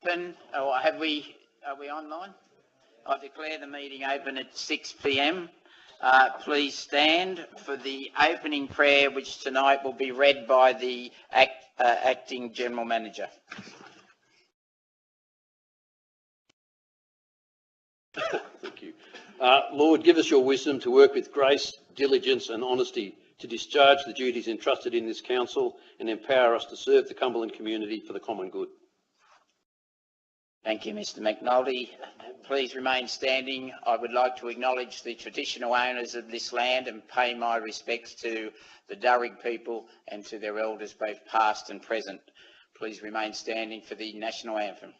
Open, or are we online? I declare the meeting open at 6 p.m. Please stand for the opening prayer, which tonight will be read by the Acting General Manager. Thank you. Lord, give us your wisdom to work with grace, diligence and honesty to discharge the duties entrusted in this council and empower us to serve the Cumberland community for the common good. Thank you, Mr McNulty. Please remain standing. I would like to acknowledge the traditional owners of this land and pay my respects to the Darug people and to their elders, both past and present. Please remain standing for the national anthem.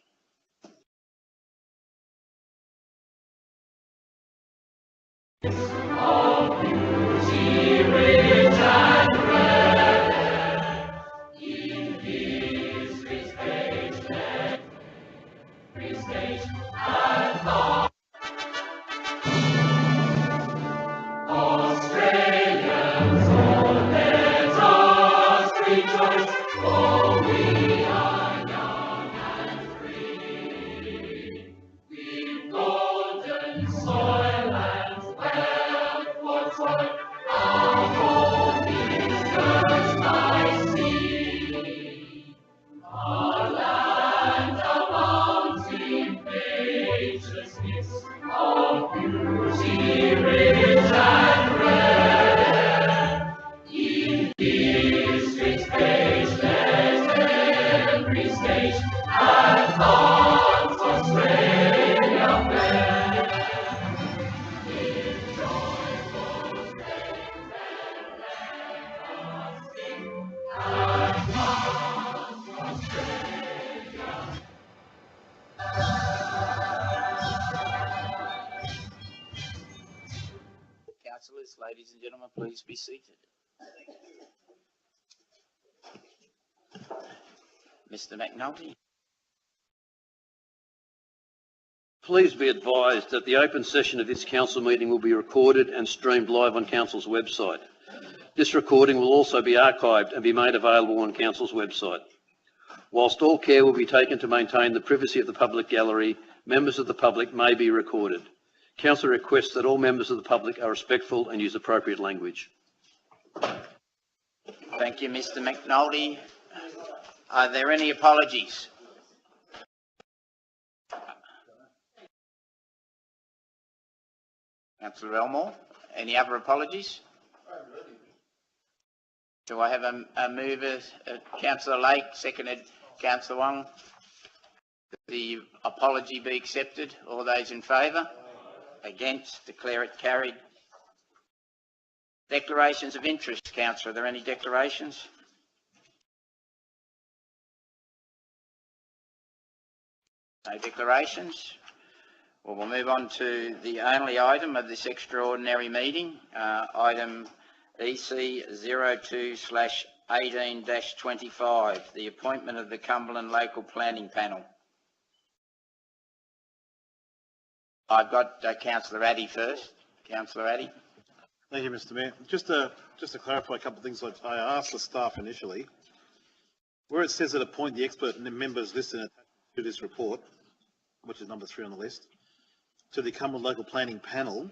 Councillors, ladies and gentlemen, please be seated. Mr McNulty. Please be advised that the open session of this council meeting will be recorded and streamed live on council's website. This recording will also be archived and be made available on council's website. Whilst all care will be taken to maintain the privacy of the public gallery, members of the public may be recorded. Council requests that all members of the public are respectful and use appropriate language. Thank you, Mr McNulty. Are there any apologies? Councillor Elmore, any other apologies? Do I have a mover? Councillor Lake, seconded Councillor Wong. The apology be accepted. All those in favour? Against? Declare it carried. Declarations of interest, Councillor. Are there any declarations? No declarations. Well, we'll move on to the only item of this extraordinary meeting, item EC 02/18-25, the appointment of the Cumberland Local Planning Panel. I've got Councillor Addy first. Councillor Addy. Thank you, Mr Mayor. Just to clarify a couple of things, I asked the staff initially, where it says that appoint the expert members listed to this report, which is number 3 on the list, to the Cumberland Local Planning Panel,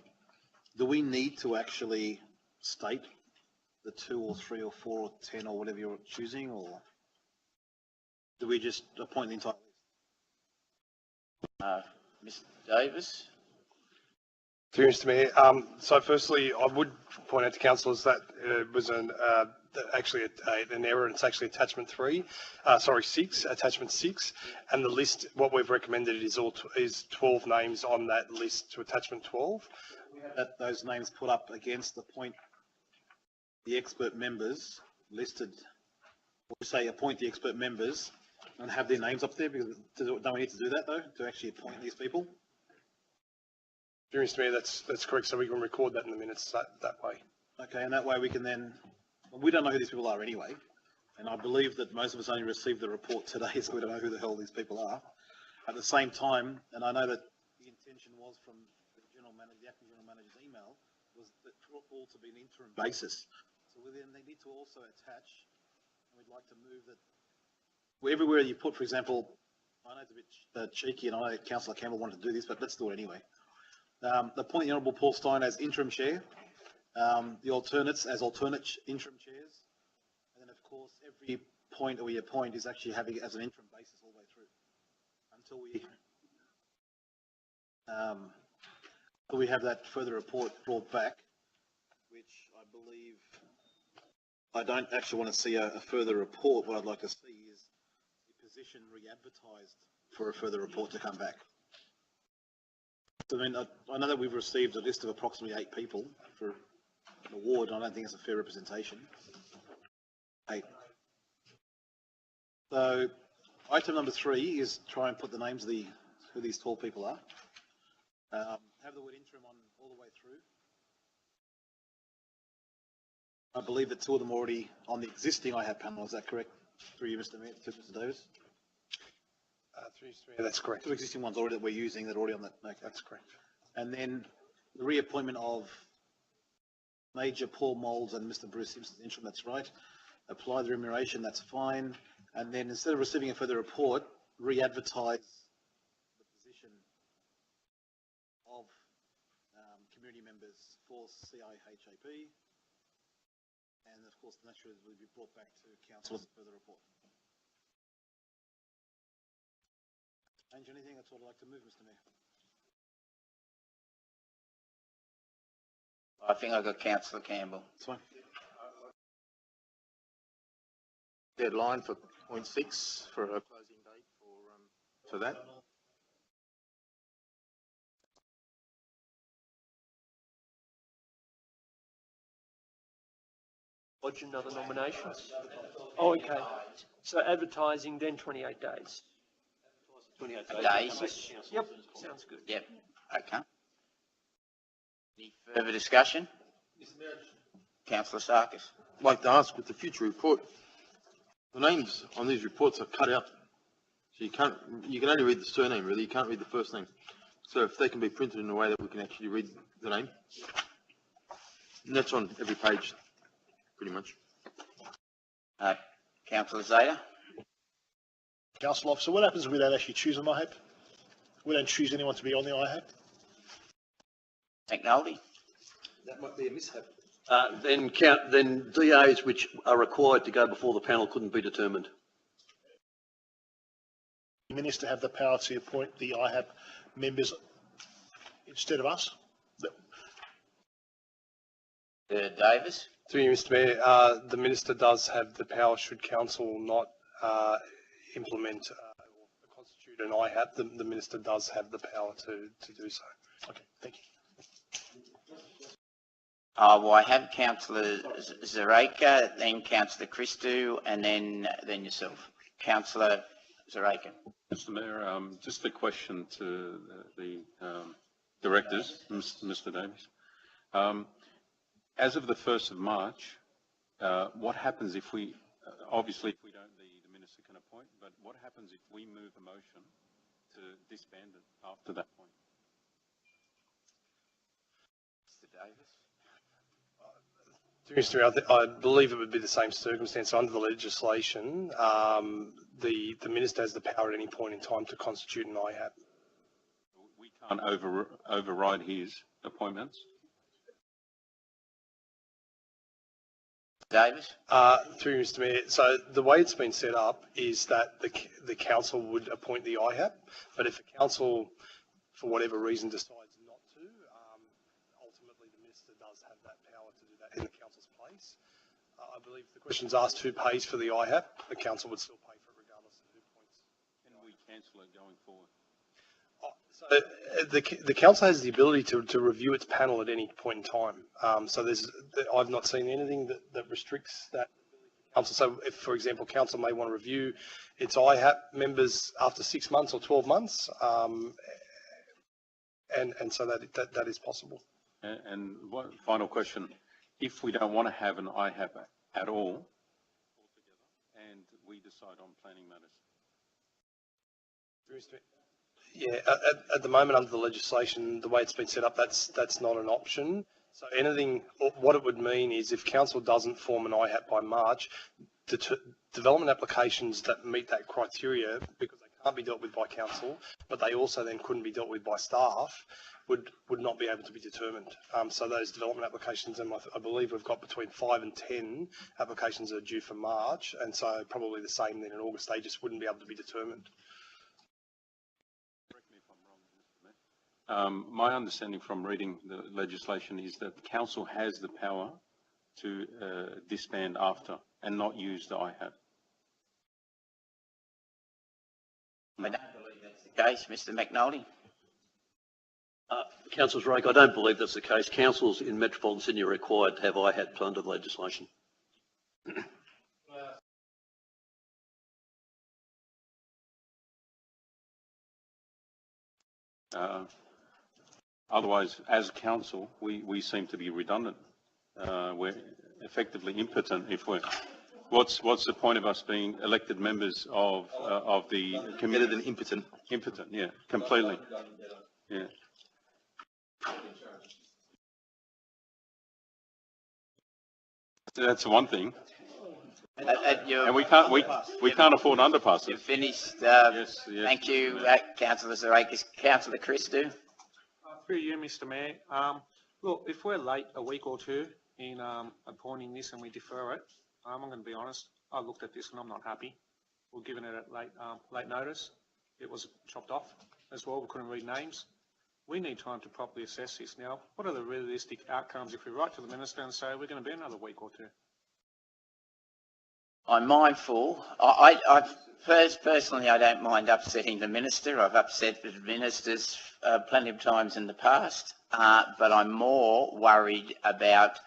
do we need to actually state the 2 or 3 or 4 or 10 or whatever you're choosing, or do we just appoint the entire list? Mr Davis. Through Mr Mayor. So firstly, I would point out to councillors that it was actually an error. It's actually attachment 6, attachment 6, and the list. What we've recommended is 12 names on that list to attachment 12. We have those names put up against appoint the expert members listed. Or say appoint the expert members and have their names up there, because don't we need to do that though to actually appoint these people? Mr Mayor, that's correct. So we can record that in the minutes that way. Okay, and that way we can then. We don't know who these people are anyway, and I believe that most of us only received the report today, so we don't know who the hell these people are. At the same time, and I know that the intention was from the acting general manager's email, was that all to be an interim basis. So then they need to also attach, and we'd like to move that everywhere you put, for example, I know it's a bit cheeky, and I know Councillor Campbell wanted to do this, but let's do it anyway. Appoint the Honourable Paul Stein as interim chair, the alternates as alternate interim chairs, and then of course every point that we appoint is actually having it as an interim basis all the way through until we have that further report brought back, which I believe I don't actually want to see a further report. What I'd like to see is the position re-advertised for a further report to come back. So, I mean, I know that we've received a list of approximately 8 people for an award. I don't think it's a fair representation. 8. So, item number 3 is try and put the names of who these 12 people are. Have the word interim on all the way through. I believe that 2 of them are already on the existing IHAP panel. Is that correct? Through you, Mr. Davis? That's correct. 2 existing ones already that we're using that are already on that. Okay. That's correct. And then the reappointment of Major Paul Moulds and Mr. Bruce Simpson interim. That's right. Apply the remuneration. That's fine. And then instead of receiving a further report, re-advertise the position of community members for CIHAP. And of course, naturally, it will be brought back to council as a further report. Change anything? That's what I'd like to move, Mr. Mayor. I think I've got Councillor Campbell. That's fine. Deadline for point 6 for a closing date for that. Lodge another nomination. Oh, okay. So advertising, then 28 days. 28 Days. Yep, sounds good. Yep. Okay. Any further discussion? Councillor Sarkis. I'd like to ask with the future report, the names on these reports are cut out. So you can only read the surname really, you can't read the first name. So if they can be printed in a way that we can actually read the name. And that's on every page, pretty much. Councillor Zeta. Council officer, what happens if we don't actually choose an IHAP? We don't choose anyone to be on the IHAP? McNulty. That might be a mishap. Then DAs which are required to go before the panel couldn't be determined. The minister have the power to appoint the IHAP members instead of us? Davis. Through you, Mr. Mayor, the minister does have the power should council not implement or constitute an IHAP. The minister does have the power to do so. Okay, thank you. Well, I have Councillor Zareka, then Councillor Christou, and then yourself. Councillor Zareka. Mr. Mayor, just a question to the directors, Mr. Davis. As of the 1st of March, what happens if we, obviously if we don't, the minister can appoint, but what happens if we move a motion to disband it after that point? Mr. Davis. Mr. Mayor, I believe it would be the same circumstance under the legislation. The minister has the power at any point in time to constitute an IHAP. We can't override his appointments? Davis. Through Mr. Mayor, so the way it's been set up is that the council would appoint the IHAP, but if the council, for whatever reason, decides not to, ultimately the minister does have that power to do that in the council's place. I believe the question's asked who pays for the IHAP, the council would still pay for it regardless of who appoints. Can we cancel it going forward? So the council has the ability to review its panel at any point in time. So I've not seen anything that restricts that council. So if, for example, council may want to review its IHAP members after 6 months or 12 months, and so that is possible. And one final question, if we don't want to have an IHAP at all, altogether, and we decide on planning matters? Yeah, at the moment under the legislation, the way it's been set up, that's not an option. So anything, what it would mean is if council doesn't form an IHAP by March, development applications that meet that criteria, because they can't be dealt with by council, but they also then couldn't be dealt with by staff, would not be able to be determined. So those development applications, and I believe we've got between 5 and 10 applications that are due for March, and so probably the same then in August, they just wouldn't be able to be determined. Correct me if I'm wrong, Mr. Mayor. My understanding from reading the legislation is that the council has the power to disband after and not use the IHAP. I don't believe that's the case, Mr. McNulty. Councillor Rake, I don't believe that's the case. Councils in Metropolitan Sydney are required to have IHAP under the legislation. Otherwise, as council, we seem to be redundant. We're effectively impotent if we're. What's the point of us being elected members of the community? Better than impotent. Impotent, yeah, completely. Yeah. That's one thing. And we can't afford underpasses. You've finished. Yes. Thank you, Councillor Zarakis. Councillor Christou. Through you, Mr. Mayor. Look, if we're late a week or two in appointing this and we defer it, I'm going to be honest. I looked at this and I'm not happy. We're given it at late notice. It was chopped off as well. We couldn't read names. We need time to properly assess this now. What are the realistic outcomes if we write to the Minister and say we're going to be another week or two? I'm mindful. Personally, I don't mind upsetting the Minister. I've upset the ministers plenty of times in the past, but I'm more worried about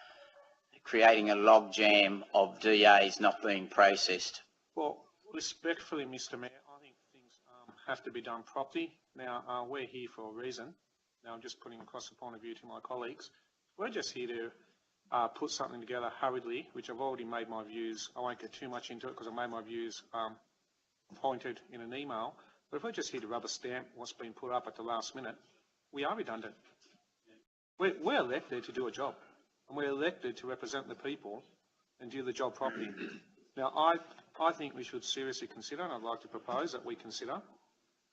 creating a logjam of DAs not being processed. Well, respectfully, Mr. Mayor, I think things have to be done properly. Now, we're here for a reason. Now, I'm just putting across the point of view to my colleagues. We're just here to put something together hurriedly, which I've already made my views. I won't get too much into it because I made my views pointed in an email. But if we're just here to rubber stamp what's been put up at the last minute, we are redundant. We're elected to do a job, and we're elected to represent the people and do the job properly. Now, I think we should seriously consider, and I'd like to propose that we consider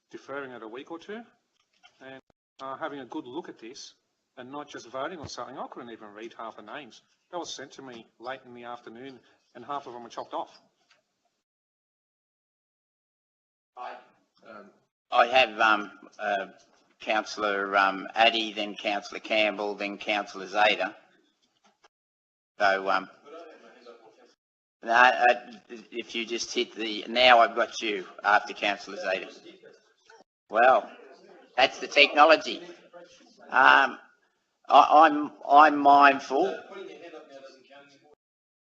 deferring it a week or two and having a good look at this and not just voting on something. I couldn't even read half the names. That was sent to me late in the afternoon and half of them were chopped off. I have Councillor Addy, then Councillor Campbell, then Councillor Zeta. So, if you just hit the, now I've got you after Councillor Zeta. Well, that's the technology. I'm mindful.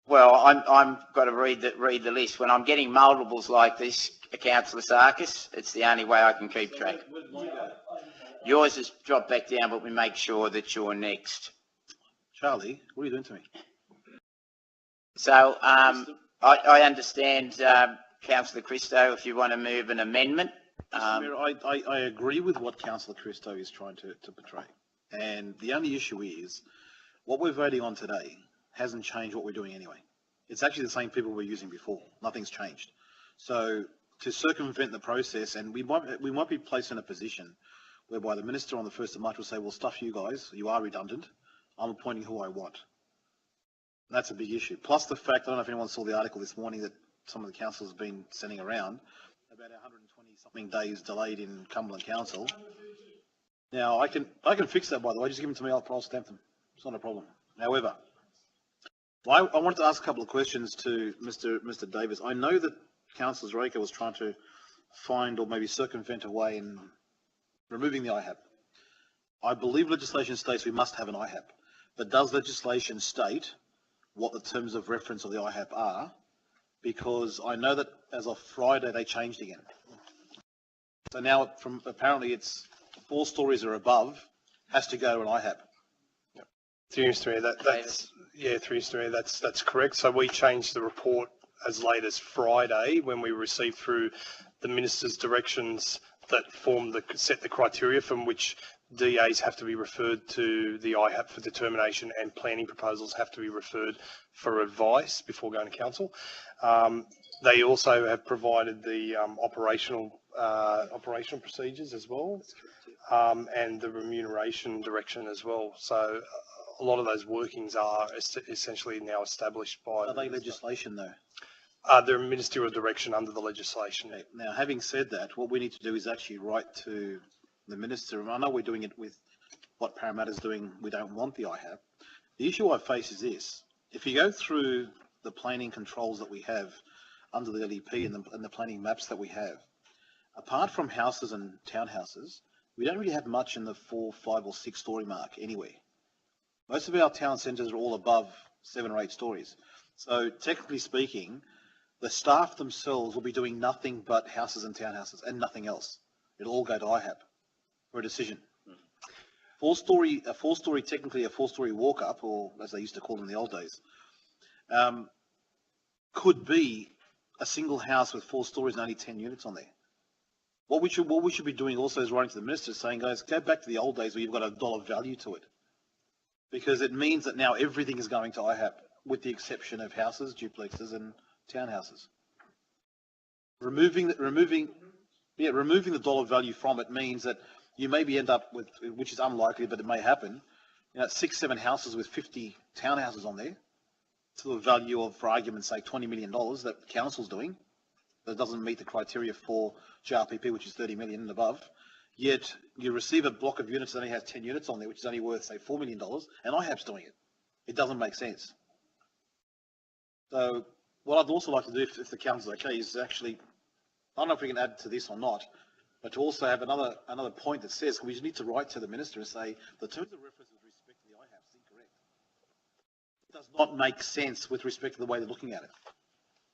Well, I'm got to read the list. When I'm getting multiples like this, Councillor Sarkis, it's the only way I can keep track. Yours has dropped back down, but we make sure that you're next. Charlie, what are you doing to me? So I understand, Councillor Christou, if you want to move an amendment. Mr. Mayor, I agree with what Councillor Christou is trying to portray. And the only issue is, what we're voting on today hasn't changed what we're doing anyway. It's actually the same people we're using before. Nothing's changed. So to circumvent the process, and we might be placed in a position whereby the Minister on the 1st of March will say, well, stuff you guys, you are redundant. I'm appointing who I want. And that's a big issue. Plus the fact, I don't know if anyone saw the article this morning that some of the councils have been sending around about 120 something days delayed in Cumberland Council. Now I can fix that, by the way. Just give them to me. I'll stamp them. It's not a problem. However, I wanted to ask a couple of questions to Mr. Davis. I know that Councillor Zarakis was trying to find or maybe circumvent a way in removing the IHAP. I believe legislation states we must have an IHAP, but does legislation state what the terms of reference of the IHAP are? Because I know that as of Friday they changed again. So now from apparently it's 4 stories or above has to go to an IHAP. Through you, Mr. Mayor, that's correct. So we changed the report as late as Friday when we received through the Minister's directions that set the criteria from which DAs have to be referred to the IHAP for determination, and planning proposals have to be referred for advice before going to council. They also have provided the operational procedures as well, and the remuneration direction as well. So a lot of those workings are essentially now established by. Are they legislation though? They're ministerial direction under the legislation. Okay. Now, having said that, what we need to do is actually write to the minister. I know we're doing it with what Parramatta's doing. We don't want the IHAP. The issue I face is this. If you go through the planning controls that we have under the LEP and the planning maps that we have, apart from houses and townhouses, we don't really have much in the 4, 5 or 6 story mark anywhere. Most of our town centres are all above 7 or 8 stories. So technically speaking, the staff themselves will be doing nothing but houses and townhouses and nothing else. It'll all go to IHAP for a decision. 4-story, technically a 4-story walk-up, or as they used to call them in the old days, could be a single house with 4 stories and only 10 units on there. What we should be doing also is writing to the minister saying, guys, go back to the old days where you've got a dollar value to it. Because it means that now everything is going to IHAP, with the exception of houses, duplexes and townhouses. Removing the dollar value from it means that you maybe end up with, which is unlikely, but it may happen, 6, 7 houses with 50 townhouses on there, to a value of, for argument's sake, $20 million that the council's doing. That doesn't meet the criteria for GRPP, which is 30 million and above. Yet you receive a block of units that only has 10 units on there, which is only worth, say, $4 million, and IHAP's doing it. It doesn't make sense. So what I'd also like to do, if the council's okay, is actually, I don't know if we can add to this or not, but to also have another point that says we need to write to the minister and say the terms of reference with respect to the IHAP is incorrect. It does not make sense with respect to the way they're looking at it.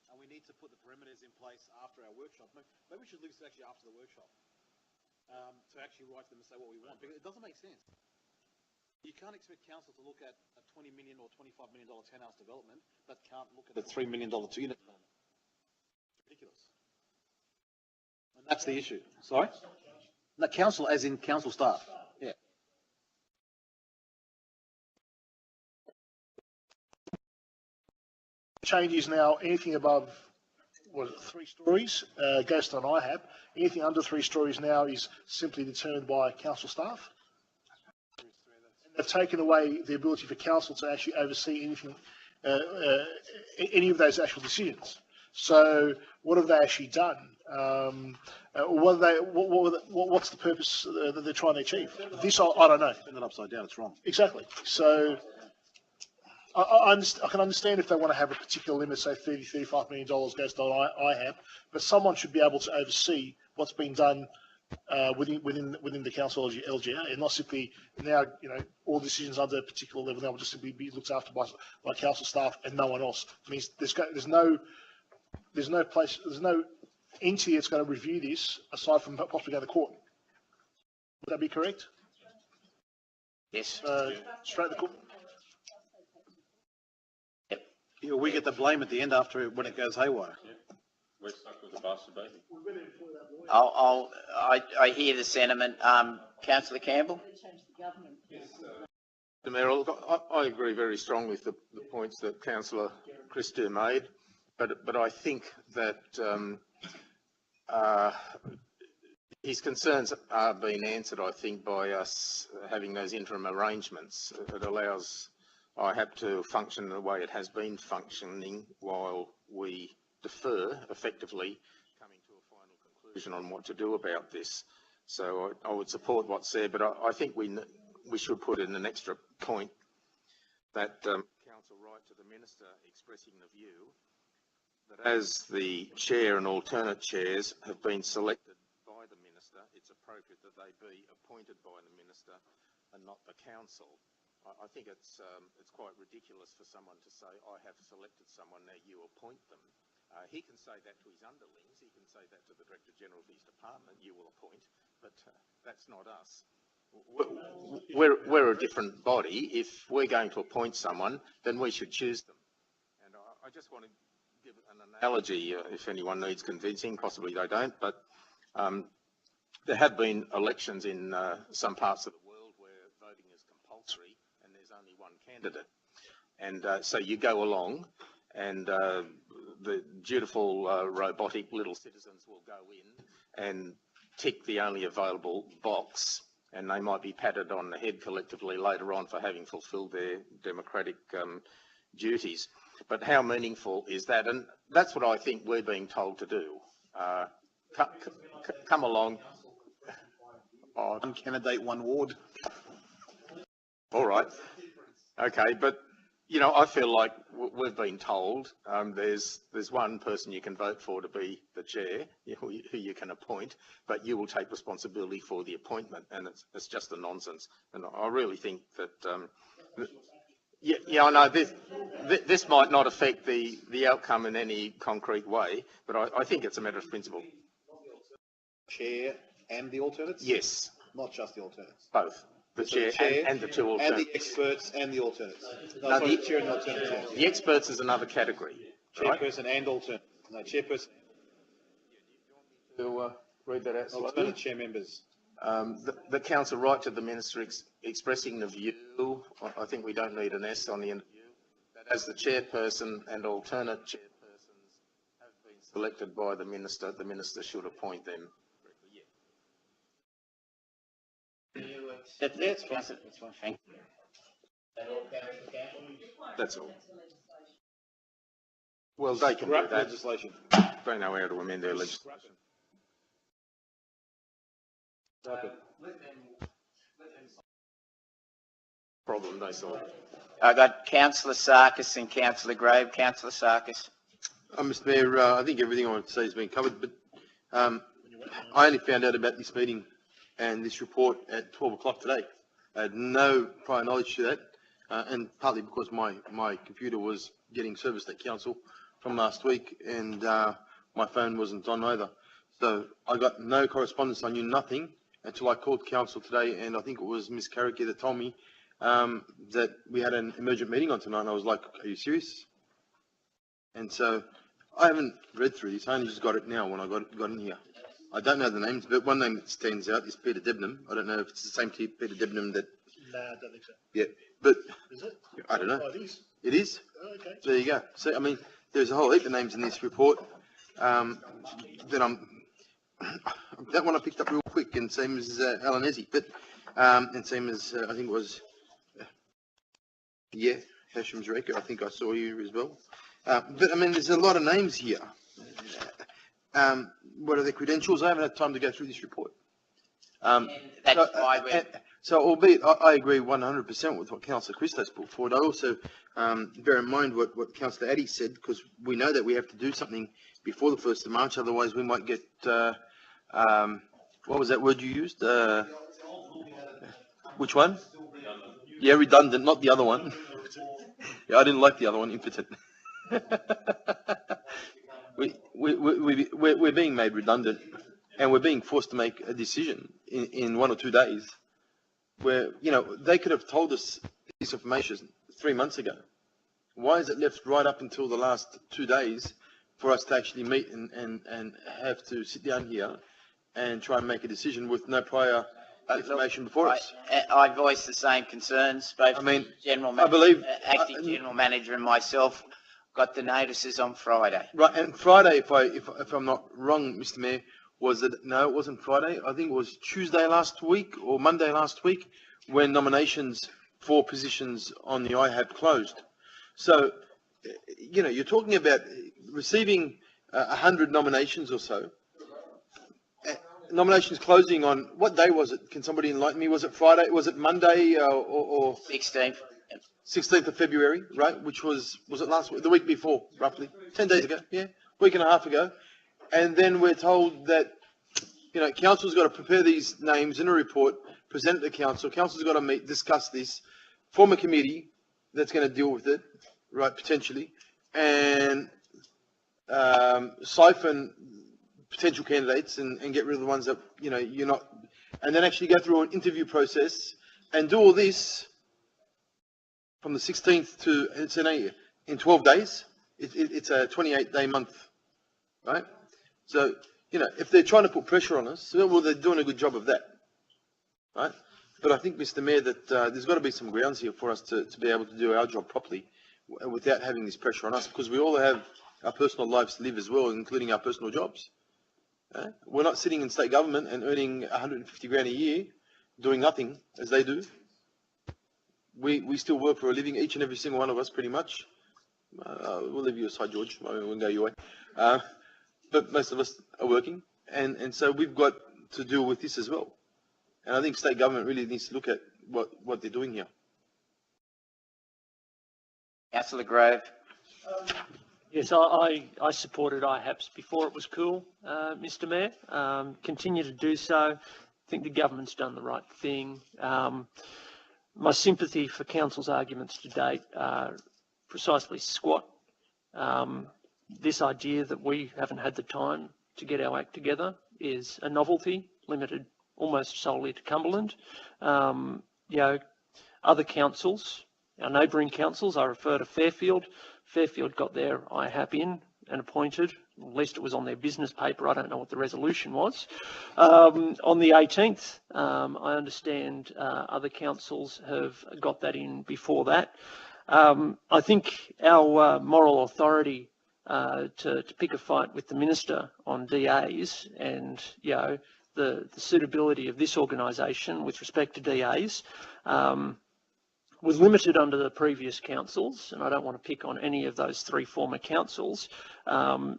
And we need to put the parameters in place after our workshop. Maybe we should do this actually after the workshop to actually write to them and say what we want, because it doesn't make sense. You can't expect council to look at a $20 million or $25 million townhouse development, but can't look at a $3 million 2-unit development. It's ridiculous. And that's the issue. Sorry? No, council as in council staff. Yeah. Change is now anything above 3 stories goes to an IHAP. Anything under 3 stories now is simply determined by council staff. They've taken away the ability for council to actually oversee anything, any of those actual decisions. So what have they actually done? What's the purpose that they're trying to achieve? This, I don't know. Turn that upside down, it's wrong. Exactly. So I can understand if they want to have a particular limit, say $30, $35 million goes to IHAP, but someone should be able to oversee what's being done within the council LGA, and not simply now, all decisions under a particular level now will just simply be looked after by council staff and no one else. It means there's no entity that's going to review this aside from possibly going to court. Would that be correct? Yes. Straight to court. Yep. Yeah, we get the blame at the end when it goes haywire. Yeah. We're stuck with the bastard baby. I hear the sentiment. Councillor Campbell? Mr. Mayor, look, I agree very strongly with the points that Councillor Christou made, but I think that his concerns are being answered, I think, by us having those interim arrangements. It allows IHAP to function the way it has been functioning while we defer, effectively, coming to a final conclusion on what to do about this. So I would support what's there, but I think we should put in an extra point that council write to the minister expressing the view that as the chair and alternate chairs have been selected by the minister, it's appropriate that they be appointed by the minister and not the council. I think it's quite ridiculous for someone to say, I have selected someone, now you appoint them. He can say that to his underlings, he can say that to the Director General of his department, you will appoint, but that's not us. We're a different body. If we're going to appoint someone, then we should choose them. And I just want to give an analogy, if anyone needs convincing, possibly they don't, but there have been elections in some parts of the world candidate. And so you go along and the dutiful robotic little citizens will go in and tick the only available box, and they might be patted on the head collectively later on for having fulfilled their democratic duties. But how meaningful is that? And that's what I think we're being told to do. Come along. One candidate, one ward. All right. Okay, but you know, I feel like we've been told there's one person you can vote for to be the chair, who you can appoint, but you will take responsibility for the appointment, and it's just a nonsense. And I really think that, yeah, I know this might not affect the outcome in any concrete way, but I think it's a matter of principle. Chair and the alternates? Yes. Not just the alternates. Both. The chair and the two alternates. And the experts and the alternates. No, the chair and the alternates. Yeah. The experts is another category. Chairperson and alternate. No, chairperson. To read that out slowly. Alternate chair members. The council right to the minister expressing the view, I think we don't need an S on the end of view, that as the chairperson and alternate chairpersons have been selected by the minister should appoint them. That's fine, thank you. That's all. Well, they can do that. Legislation. They know how to amend their legislation. Problem they solve. I got Councillor Sarkis and Councillor Grave. Councillor Sarkis. Mr Mayor, I think everything I want to say has been covered, but I only found out about this meeting and this report at 12 o'clock today. I had no prior knowledge to that, and partly because my computer was getting serviced at council from last week, and my phone wasn't on either. So I got no correspondence. I knew nothing until I called council today, and I think it was Ms. Carrick that told me that we had an emergent meeting on tonight, and I was like, are you serious? And so I haven't read through this. I only just got it now when I got in here. I don't know the names, but one name that stands out is Peter Debenham. I don't know if it's the same Peter Debenham that... No, I don't think so. Yeah, but... Is it? I don't know. Oh, it is. It is? Oh, okay. There you go. So, I mean, there's a whole heap of names in this report that that one I picked up real quick, and same as Alan Ezzy, but and same as I think it was Hashim Zareka. I think I saw you as well. But I mean, there's a lot of names here. What are their credentials? I haven't had time to go through this report. That's why we're... So, albeit I agree 100% with what Councillor Christos put forward, I also bear in mind what Councillor Addy said, because we know that we have to do something before the 1st of March, otherwise we might get, what was that word you used? Which one? Yeah, redundant, not the other one. Yeah, I didn't like the other one, impotent. We're being made redundant, and we're being forced to make a decision in 1 or 2 days, where, you know, they could have told us this information 3 months ago. Why is it left right up until the last 2 days for us to actually meet and have to sit down here and try and make a decision with no prior information before us? I voiced the same concerns. Both acting general manager and myself got the notices on Friday. Right, and Friday, if I'm not wrong, Mr. Mayor, was it? No, it wasn't Friday. I think it was Tuesday last week or Monday last week when nominations for positions on the IHAB closed. So, you know, you're talking about receiving 100 nominations or so. Nominations closing on, what day was it? Can somebody enlighten me? Was it Friday? Was it Monday or 16th? 16th of February, right? Which was it last week? The week before, roughly. 10 days ago, yeah. Week and a half ago. And then we're told that, you know, council's got to prepare these names in a report, present it to council. Council's got to meet, discuss this, form a committee that's going to deal with it, right, potentially, and siphon potential candidates and get rid of the ones that, you know, you're not, and then actually go through an interview process and do all this from the 16th to, it's in 12 days. It's a 28-day month, right? So, you know, if they're trying to put pressure on us, well, they're doing a good job of that, right? But I think, Mr. Mayor, that there's got to be some grounds here for us to be able to do our job properly without having this pressure on us, because we all have our personal lives to live as well, including our personal jobs. We're not sitting in state government and earning 150 grand a year doing nothing as they do. We still work for a living, each and every single one of us, pretty much. We'll leave you aside, George. We'll go your way. But most of us are working, and so we've got to deal with this as well. And I think state government really needs to look at what they're doing here. Councillor Grove. Yes, I supported IHAPS before it was cool, Mr. Mayor. Continue to do so. I think the government's done the right thing. My sympathy for council's arguments to date are precisely squat. This idea that we haven't had the time to get our act together is a novelty, limited almost solely to Cumberland. You know, other councils, our neighbouring councils, I refer to Fairfield. Fairfield got their IHAP in and appointed, at least it was on their business paper. I don't know what the resolution was. On the 18th, I understand other councils have got that in before that. I think our moral authority to pick a fight with the minister on DAs and, you know, the suitability of this organisation with respect to DAs was limited under the previous councils, and I don't want to pick on any of those three former councils.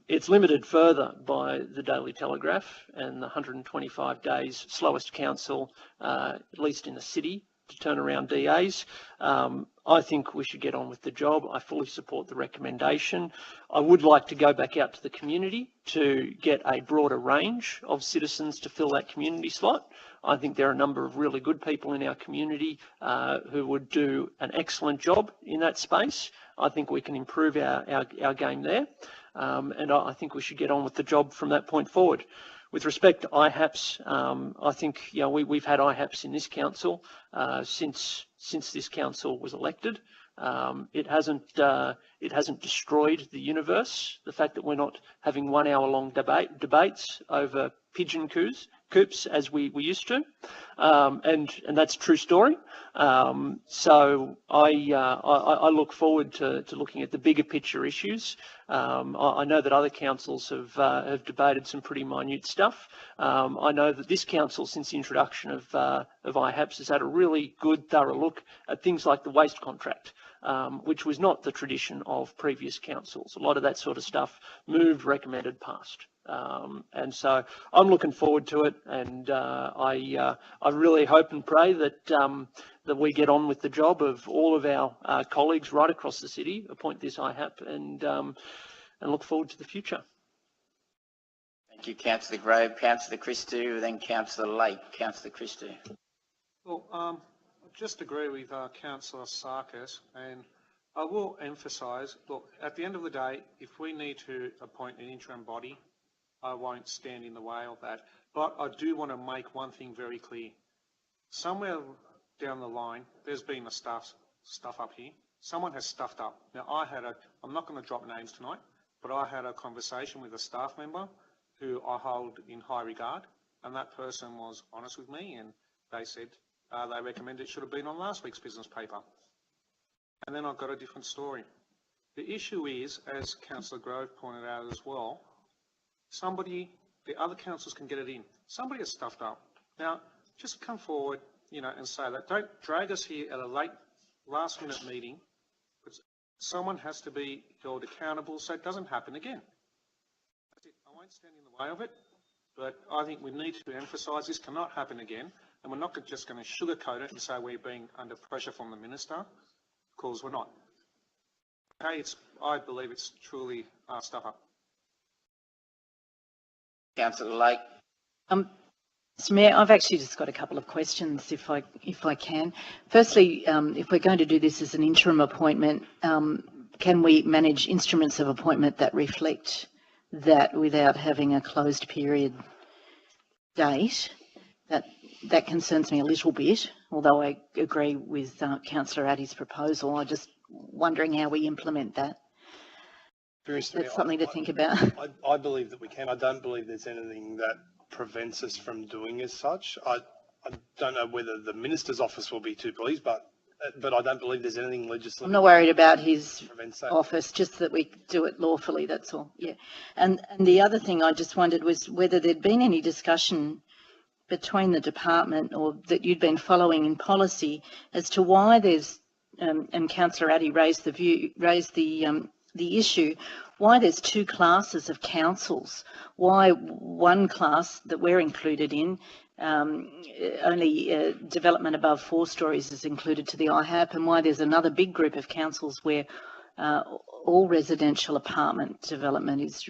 It's limited further by the Daily Telegraph and the 125 days slowest council, at least in the city, to turn around DAs. I think we should get on with the job. I fully support the recommendation. I would like to go back out to the community to get a broader range of citizens to fill that community slot. I think there are a number of really good people in our community who would do an excellent job in that space. I think we can improve our game there, and I think we should get on with the job from that point forward. With respect to IHAPS, I think, you know, we've had IHAPS in this council since this council was elected. It hasn't destroyed the universe. The fact that we're not having 1 hour long debates over pigeon coops as we used to, and that's a true story. So I look forward to looking at the bigger picture issues. I know that other councils have debated some pretty minute stuff. I know that this council, since the introduction of IHAPS, has had a really good, thorough look at things like the waste contract, which was not the tradition of previous councils. A lot of that sort of stuff moved, recommended, passed. And so I'm looking forward to it, and I really hope and pray that that we get on with the job of all of our colleagues right across the city, appoint this IHAP, and look forward to the future. Thank you, Councillor Grove. Councillor Christou, then Councillor Lake. Councillor Christou. Well, I just agree with Councillor Sarkis, and I will emphasise, look, at the end of the day, if we need to appoint an interim body, I won't stand in the way of that. But I do want to make one thing very clear. Somewhere down the line, there's been a stuff up here. Someone has stuffed up. Now, I'm not going to drop names tonight, but I had a conversation with a staff member who I hold in high regard, and that person was honest with me, and they said they recommended it should have been on last week's business paper. And then I've got a different story. The issue is, as Councillor Grove pointed out as well, the other councils can get it in. Somebody has stuffed up. Now, just come forward, you know, and say that. Don't drag us here at a last-minute meeting. But someone has to be held accountable so it doesn't happen again. That's it. I won't stand in the way of it, but I think we need to emphasise this cannot happen again, and we're not just going to sugarcoat it and say we're being under pressure from the minister, because we're not. Okay, I believe it's truly stuff up. Councillor Lake. Mr. Mayor, I've actually just got a couple of questions, if I can. Firstly, if we're going to do this as an interim appointment, can we manage instruments of appointment that reflect that without having a closed period date? That concerns me a little bit, although I agree with Councillor Addy's proposal. I'm just wondering how we implement that. That's something to think about. I believe that we can. I don't believe there's anything that prevents us from doing as such. I don't know whether the minister's office will be too pleased, but I don't believe there's anything legislative. I'm not worried about his prevents that. office, just that we do it lawfully, that's all, yeah. And the other thing I just wondered was whether there'd been any discussion between the department or that you'd been following in policy as to why there's, and Councillor Addy raised the issue, why there's two classes of councils, why one class that we're included in, only development above 4 stories is included to the IHAP, and why there's another big group of councils where all residential apartment development is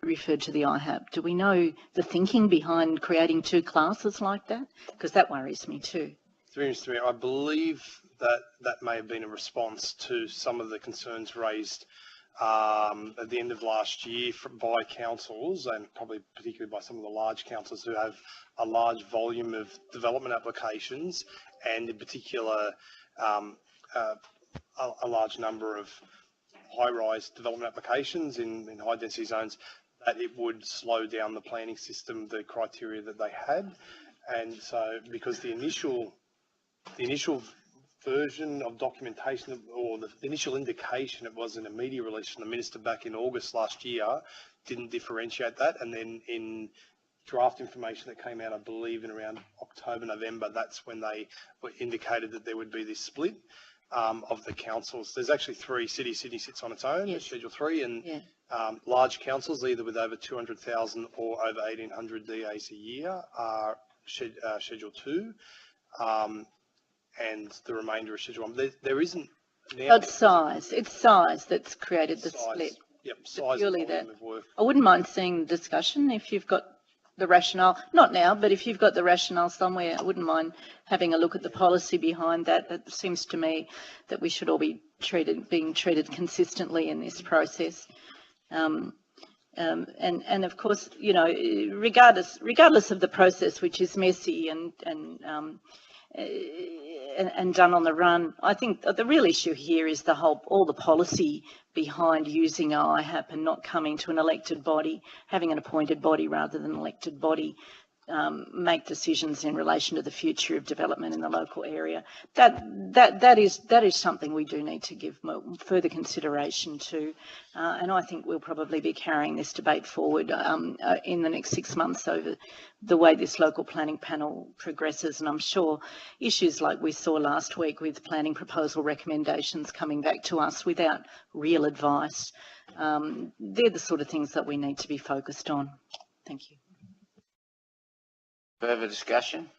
referred to the IHAP. Do we know the thinking behind creating two classes like that? Because that worries me too. I believe that may have been a response to some of the concerns raised at the end of last year by councils, and probably particularly by some of the large councils who have a large volume of development applications, and in particular a large number of high-rise development applications in high-density zones, that it would slow down the planning system, the criteria that they had. And so, because the initial version of documentation, or the initial indication, it was in a media release from the minister back in August last year, didn't differentiate that. And then in draft information that came out, I believe in around October, November, that's when they indicated that there would be this split of the councils. There's actually 3 cities. Sydney sits on its own, Yes. Schedule 3, and Yeah. Large councils, either with over 200,000 or over 1,800 DAs a year, are Schedule 2, and the remainder is Schedule 1. There isn't now... It's size that's created the split. Yep, size Purely and volume that. of work. I wouldn't mind seeing the discussion if you've got the rationale, not now, but if you've got the rationale somewhere, I wouldn't mind having a look at the policy behind that. It seems to me that we should all be being treated consistently in this process. And of course, you know, regardless of the process, which is messy and done on the run, I think the real issue here is all the policy behind using IHAP and not coming to an elected body, having an appointed body rather than an elected body make decisions in relation to the future of development in the local area. That is something we do need to give further consideration to, and I think we'll probably be carrying this debate forward in the next 6 months over the way this local planning panel progresses. And I'm sure issues like we saw last week with planning proposal recommendations coming back to us without real advice, they're the sort of things that we need to be focused on. Thank you. Further discussion?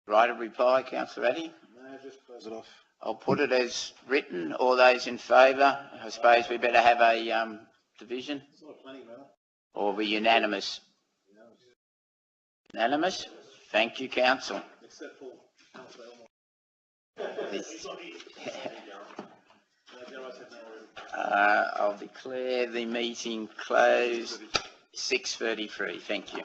Right of reply, Councillor Addy? No, just close it off. I'll put it as written. All those in favour? I suppose we better have a division? It's not a planning matter. Or be unanimous? Unanimous? Thank you, Council. Except for Councillor Elmore. I'll declare the meeting closed 6:33. Thank you.